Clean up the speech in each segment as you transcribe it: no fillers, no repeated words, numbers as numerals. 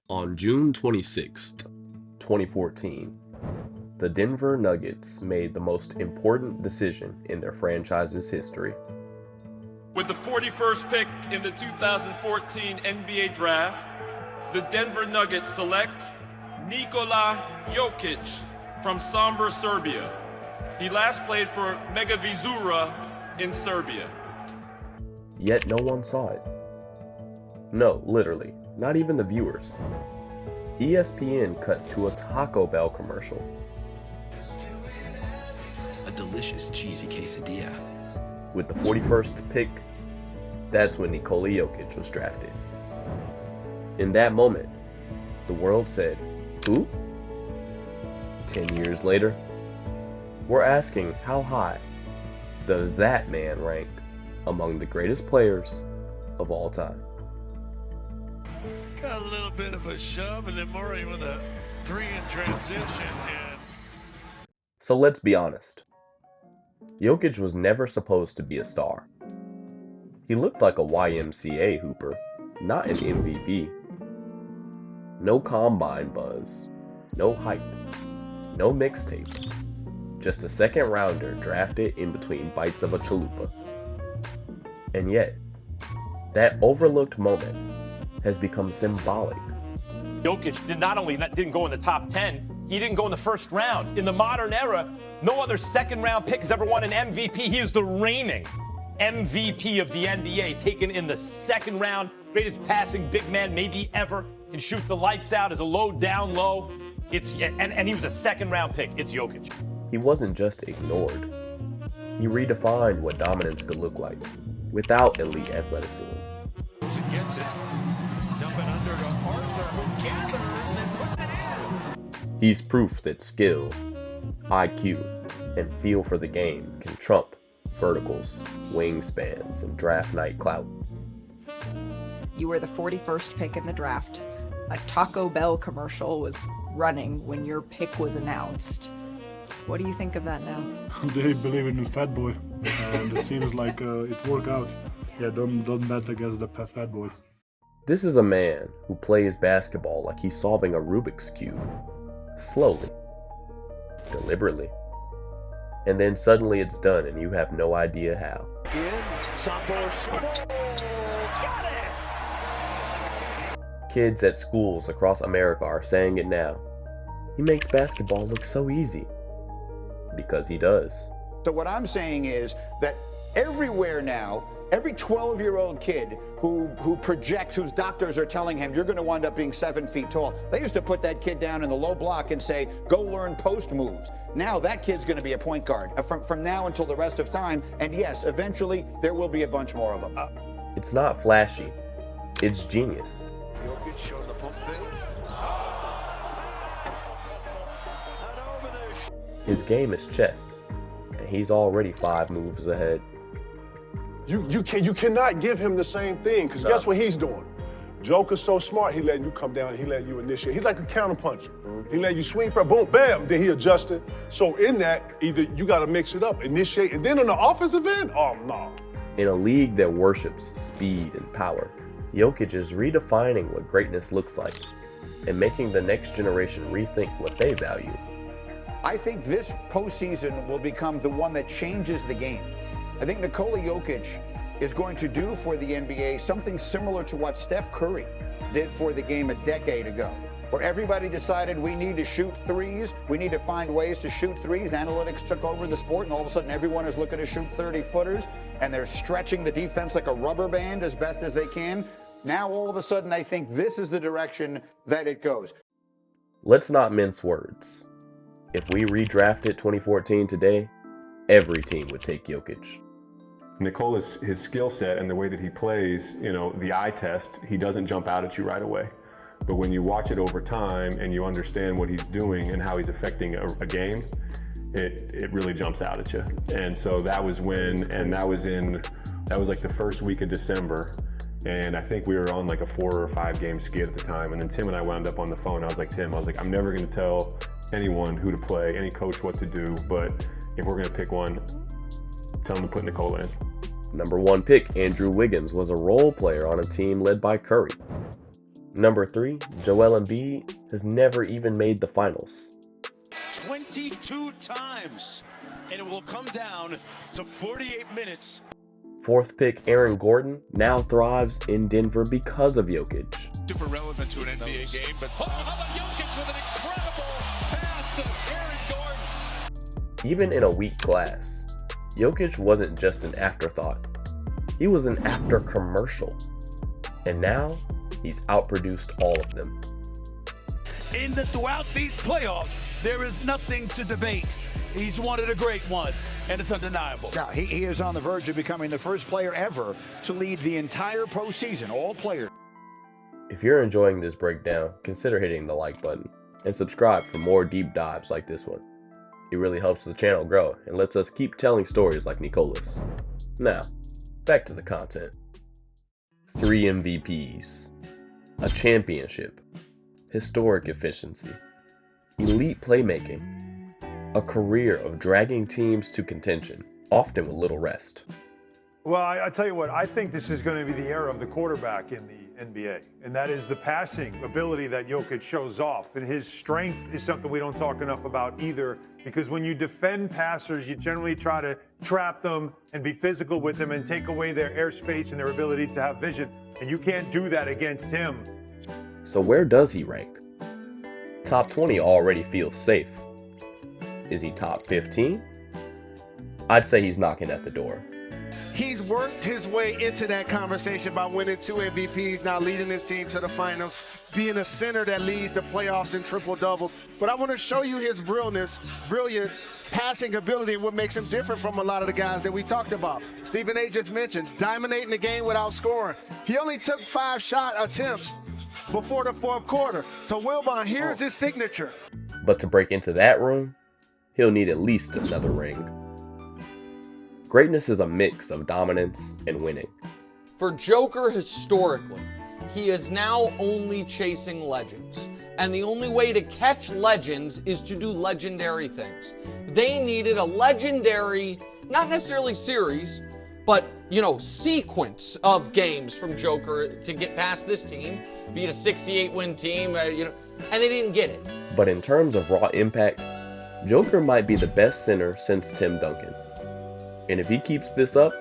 On June 26th, 2014, the Denver Nuggets made the most important decision in their franchise's history. With the 41st pick in the 2014 NBA Draft, the Denver Nuggets select Nikola Jokić from Sombor, Serbia. He last played for Mega Vizura in Serbia. Yet no one saw it. No, literally, not even the viewers. ESPN cut to a Taco Bell commercial. A delicious cheesy quesadilla. With the 41st pick, that's when Nikola Jokić was drafted. In that moment, the world said, who? 10 years later, we're asking how high does that man rank among the greatest players of all time? Got a little bit of a shove, and then Murray with a three in transition. And So let's be honest. Jokić was never supposed to be a star. He looked like a YMCA hooper, not an MVP. No combine buzz, no hype, no mixtape. Just a second rounder drafted in between bites of a chalupa. And yet, that overlooked moment has become symbolic. Jokic didn't go in the top 10. He didn't go in the first round. In the modern era, no other second-round pick has ever won an MVP. He is the reigning MVP of the NBA, taken in the second round. Greatest passing big man maybe ever. Can shoot the lights out as a low down low. And he was a second-round pick. It's Jokic. He wasn't just ignored. He redefined what dominance could look like without elite athleticism. and gets it. Dump it under to Arthur, who gathers and puts it in. He's proof that skill, IQ, and feel for the game can trump verticals, wingspans, and draft night clout. You were the 41st pick in the draft. A Taco Bell commercial was running when your pick was announced. What do you think of that now? They believe in the fat boy, and it seems like it worked out. Yeah, don't bet against the fat boy. This is a man who plays basketball like he's solving a Rubik's Cube. Slowly. Deliberately. And then suddenly it's done and you have no idea how. Kids at schools across America are saying it now. He makes basketball look so easy. Because he does. So what I'm saying is that everywhere now, every 12-year-old kid who projects, whose doctors are telling him you're going to wind up being 7 feet tall, they used to put that kid down in the low block and say, go learn post moves. Now that kid's going to be a point guard from now until the rest of time. And yes, eventually there will be a bunch more of them. It's not flashy. It's genius. Jokic showing the pump fake. His game is chess, and he's already 5 moves ahead. You cannot give him the same thing, because guess what he's doing? Joker's so smart, he letting you come down, he letting you initiate. He's like a counterpuncher. He let you swing for boom, bam, then he adjusted. So in that, either you got to mix it up, initiate, and then on the offensive end, oh no. In a league that worships speed and power, Jokic is redefining what greatness looks like and making the next generation rethink what they value. I think this postseason will become the one that changes the game. I think Nikola Jokic is going to do for the NBA something similar to what Steph Curry did for the game a decade ago, where everybody decided we need to shoot threes, we need to find ways to shoot threes. Analytics took over the sport, and all of a sudden everyone is looking to shoot 30-footers, and they're stretching the defense like a rubber band as best as they can. Now all of a sudden I think this is the direction that it goes. Let's not mince words. If we redrafted 2014 today, every team would take Jokic. Nikola's, his skill set and the way that he plays, the eye test, he doesn't jump out at you right away. But when you watch it over time and you understand what he's doing and how he's affecting a game, it really jumps out at you. And so that was like the first week of December. And I think we were on like a 4 or 5 game skid at the time. And then Tim and I wound up on the phone. I was like, Tim, I'm never going to tell anyone who to play, any coach what to do, but if we're going to pick one, tell them to put Nikola in. Number 1 pick, Andrew Wiggins, was a role player on a team led by Curry. Number 3, Joel Embiid has never even made the finals. 22 times, and it will come down to 48 minutes. 4th pick Aaron Gordon now thrives in Denver because of Jokic. Super relevant to an NBA game, but how about Jokic with an incredible pass to Aaron Gordon? Even in a weak glass, Jokic wasn't just an afterthought. He was an after commercial. And now, he's outproduced all of them. Throughout these playoffs, there is nothing to debate. He's one of the great ones, and it's undeniable. Now, he is on the verge of becoming the first player ever to lead the entire postseason, all players. If you're enjoying this breakdown, consider hitting the like button and subscribe for more deep dives like this one. It really helps the channel grow and lets us keep telling stories like Nikola's. Now, back to the content. 3 MVPs, a championship, historic efficiency, elite playmaking, a career of dragging teams to contention, often with little rest. Well, I tell you what, I think this is going to be the era of the quarterback in the NBA, and that is the passing ability that Jokic shows off. And his strength is something we don't talk enough about either, because when you defend passers, you generally try to trap them and be physical with them and take away their airspace and their ability to have vision, and you can't do that against him. So where does he rank? Top 20 already feels safe. Is he top 15? I'd say he's knocking at the door. He's worked his way into that conversation by winning 2 MVPs, now leading his team to the finals, being a center that leads the playoffs in triple-doubles. But I want to show you his brilliant passing ability and what makes him different from a lot of the guys that we talked about. Stephen A. just mentioned, dominating the game without scoring. He only took 5 shot attempts before the 4th quarter. So Wilbon, here's his signature. But to break into that room, he'll need at least another ring. Greatness is a mix of dominance and winning. For Joker, historically, he is now only chasing legends. And the only way to catch legends is to do legendary things. They needed a legendary, not necessarily series, but, sequence of games from Joker to get past this team, beat a 68-win team, and they didn't get it. But in terms of raw impact, Joker might be the best center since Tim Duncan. And if he keeps this up,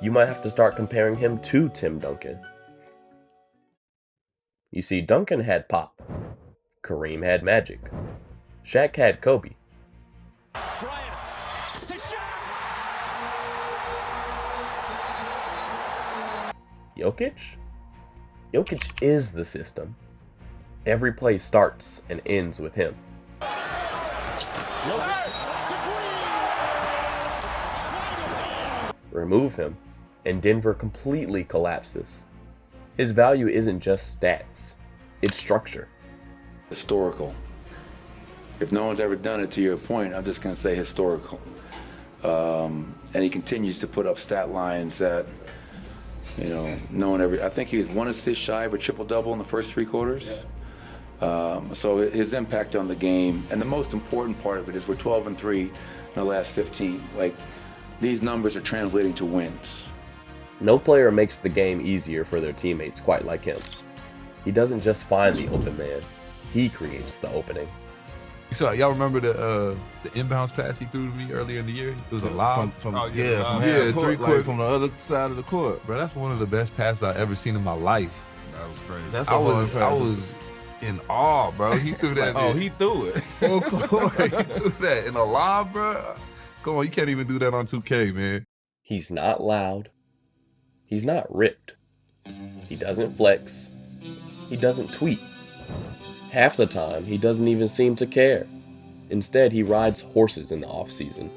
you might have to start comparing him to Tim Duncan. You see, Duncan had pop. Kareem had magic. Shaq had Kobe. Jokic? Jokic is the system. Every play starts and ends with him. Remove him, and Denver completely collapses. His value isn't just stats, it's structure. Historical. If no one's ever done it, to your point, I'm just going to say historical. And he continues to put up stat lines that, no one ever. I think he was 1 assist shy of a triple-double in the first 3 quarters. So his impact on the game, and the most important part of it is we're 12-3 in the last 15. These numbers are translating to wins. No player makes the game easier for their teammates quite like him. He doesn't just find the open man, he creates the opening. So y'all remember the inbounds pass he threw to me earlier in the year? It was a lob. From 3 quarters from the other side of the court. Bro, that's one of the best passes I've ever seen in my life. That was crazy. That's I was in awe, bro. He threw that. He threw it. Full court. He threw that in a lob, bro. Come on, you can't even do that on 2K, man. He's not loud. He's not ripped. He doesn't flex. He doesn't tweet. Half the time, he doesn't even seem to care. Instead, he rides horses in the off-season.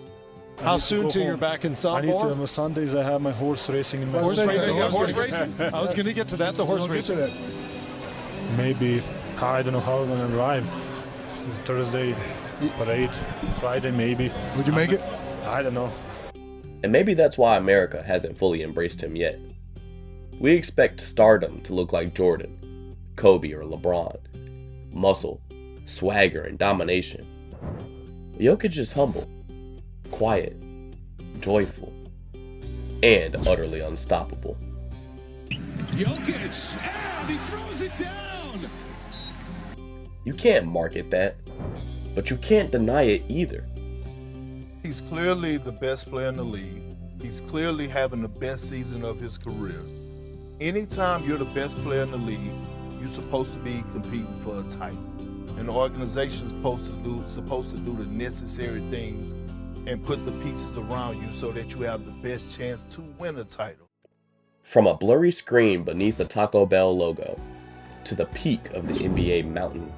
How soon till you're back in softball? I need to, on Sundays I have my horse racing in my horse racing. I was going to get to that, the horse racing. Maybe, I don't know how I'm going to arrive. Thursday, parade, Friday maybe. Would you make it? I don't know. And maybe that's why America hasn't fully embraced him yet. We expect stardom to look like Jordan, Kobe, or LeBron. Muscle, swagger, and domination. Jokic is humble, quiet, joyful, and utterly unstoppable. Jokic, and he throws it down. You can't market that, but you can't deny it either. He's clearly the best player in the league. He's clearly having the best season of his career. Anytime you're the best player in the league, you're supposed to be competing for a title. And the organization's supposed to do the necessary things and put the pieces around you so that you have the best chance to win a title. From a blurry screen beneath the Taco Bell logo to the peak of the NBA mountain,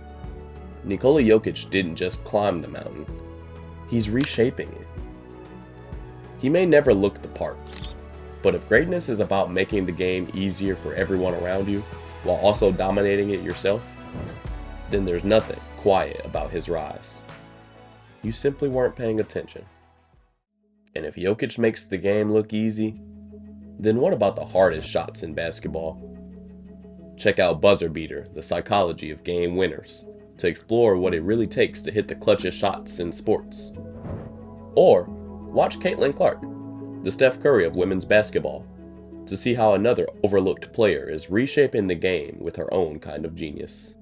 Nikola Jokić didn't just climb the mountain, he's reshaping it. He may never look the part, but if greatness is about making the game easier for everyone around you while also dominating it yourself, then there's nothing quiet about his rise. You simply weren't paying attention. And if Jokić makes the game look easy, then what about the hardest shots in basketball? Check out Buzzer Beater, The Psychology of Game Winners, to explore what it really takes to hit the clutchest shots in sports. Or watch Caitlin Clark, the Steph Curry of women's basketball, to see how another overlooked player is reshaping the game with her own kind of genius.